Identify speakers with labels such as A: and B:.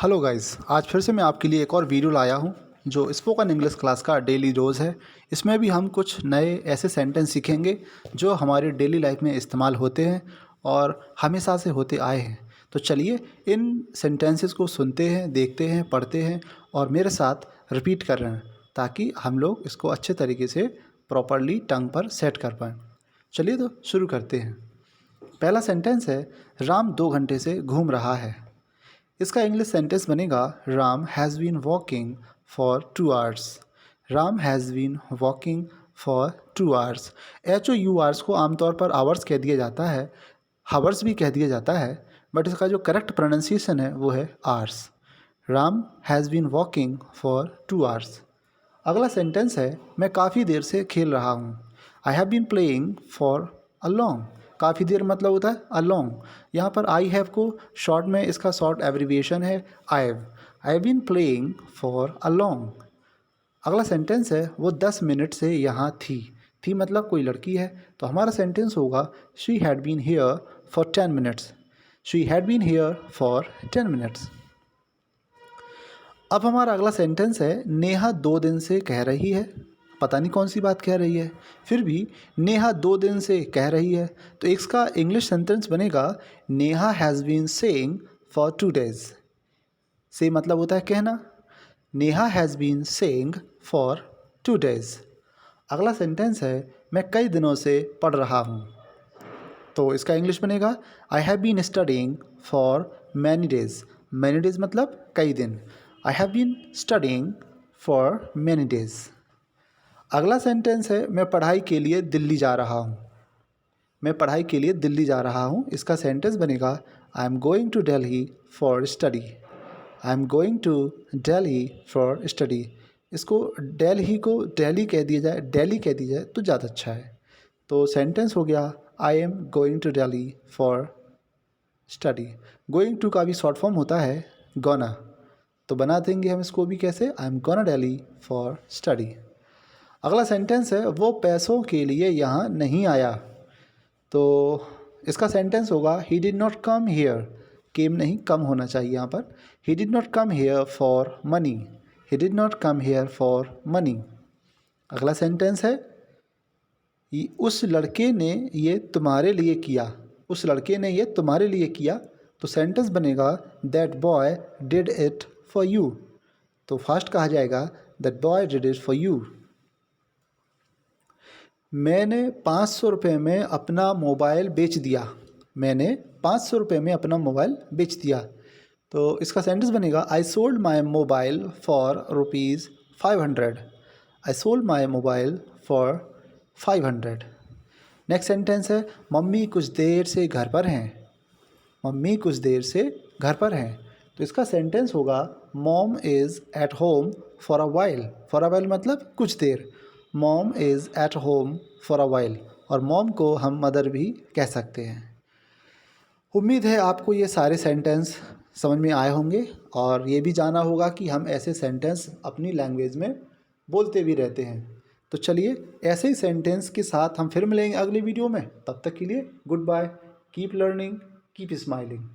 A: Hello guys, आज फिर से मैं आपके लिए एक और वीडियो लाया हूँ जो स्पोकन इंग्लिश क्लास का डेली रोज़ है। इसमें भी हम कुछ नए ऐसे सेंटेंस सीखेंगे जो हमारे डेली लाइफ में इस्तेमाल होते हैं और हमेशा से होते आए हैं। तो चलिए इन सेंटेंसेस को सुनते हैं, देखते हैं, पढ़ते हैं और मेरे साथ रिपीट कर रहे हैं ताकि हम लोग इसको अच्छे तरीके से प्रॉपरली टंग पर सेट कर पाएँ। चलिए तो शुरू करते हैं। पहला सेंटेंस है, राम 2 घंटे से घूम रहा है। इसका इंग्लिश सेंटेंस बनेगा, Ram has been walking for 2 hours. Ram has been walking for 2 hours. HOURs को आमतौर पर आवर्स कह दिया जाता है, हावर्स भी कह दिया जाता है, बट इसका जो करेक्ट प्रोनाउंसिएशन है वो है hours. Ram has been walking for 2 hours. अगला सेंटेंस है, मैं काफ़ी देर से खेल रहा हूँ। I have been playing for a long. काफ़ी देर मतलब होता है अ लॉन्ग। यहाँ पर आई हैव को शॉर्ट में इसका शॉर्ट एब्रीविएशन है I have been playing for a long. अगला सेंटेंस है, वो 10 मिनट से यहाँ थी मतलब कोई लड़की है, तो हमारा सेंटेंस होगा, she had been here for 10 minutes. She had been here for 10 minutes. अब हमारा अगला सेंटेंस है, नेहा 2 दिन से कह रही है। पता नहीं कौन सी बात कह रही है, फिर भी नेहा 2 दिन से कह रही है, तो इसका इंग्लिश सेंटेंस बनेगा, Neha has been saying for 2 days. Say मतलब होता है कहना। Neha has been saying for 2 days. अगला सेंटेंस है, मैं कई दिनों से पढ़ रहा हूँ, तो इसका इंग्लिश बनेगा, I have been studying for many days. Many days मतलब कई दिन। I have been studying for many days. अगला सेंटेंस है, मैं पढ़ाई के लिए दिल्ली जा रहा हूँ। मैं पढ़ाई के लिए दिल्ली जा रहा हूँ, इसका सेंटेंस बनेगा, I am going to Delhi for study. I am going to Delhi for study. इसको दिल्ली को दिल्ली कह दिया जाए, दिल्ली कह दी जाए तो ज़्यादा अच्छा है। तो सेंटेंस हो गया, I am going to Delhi for study. Going to का भी शॉर्ट फॉर्म होता है गोना, तो बना देंगे हम इसको भी कैसे, I am gonna Delhi for study. अगला सेंटेंस है, वो पैसों के लिए यहाँ नहीं आया, तो इसका सेंटेंस होगा, he did not come here. Came नहीं, कम होना चाहिए यहाँ पर। He did not come here for money. He did not come here for money. अगला सेंटेंस है, उस लड़के ने ये तुम्हारे लिए किया। उस लड़के ने ये तुम्हारे लिए किया, तो सेंटेंस बनेगा, that boy did it for you. तो फास्ट कहा जाएगा, that boy did it for you. मैंने 500 रुपये में अपना मोबाइल बेच दिया। मैंने 500 रुपये में अपना मोबाइल बेच दिया, तो इसका सेंटेंस बनेगा, I sold my mobile for ₹500। I sold my mobile for 500। Next sentence है, मम्मी कुछ देर से घर पर हैं। मम्मी कुछ देर से घर पर हैं, तो इसका सेंटेंस होगा, mom is at home for a while. For a while मतलब कुछ देर। Mom is at home for a while, और मॉम को हम मदर भी कह सकते हैं। उम्मीद है आपको ये सारे सेंटेंस समझ में आए होंगे और ये भी जाना होगा कि हम ऐसे सेंटेंस अपनी लैंग्वेज में बोलते भी रहते हैं। तो चलिए ऐसे ही सेंटेंस के साथ हम फिर मिलेंगे अगली वीडियो में। तब तक के लिए goodbye, keep learning, keep smiling.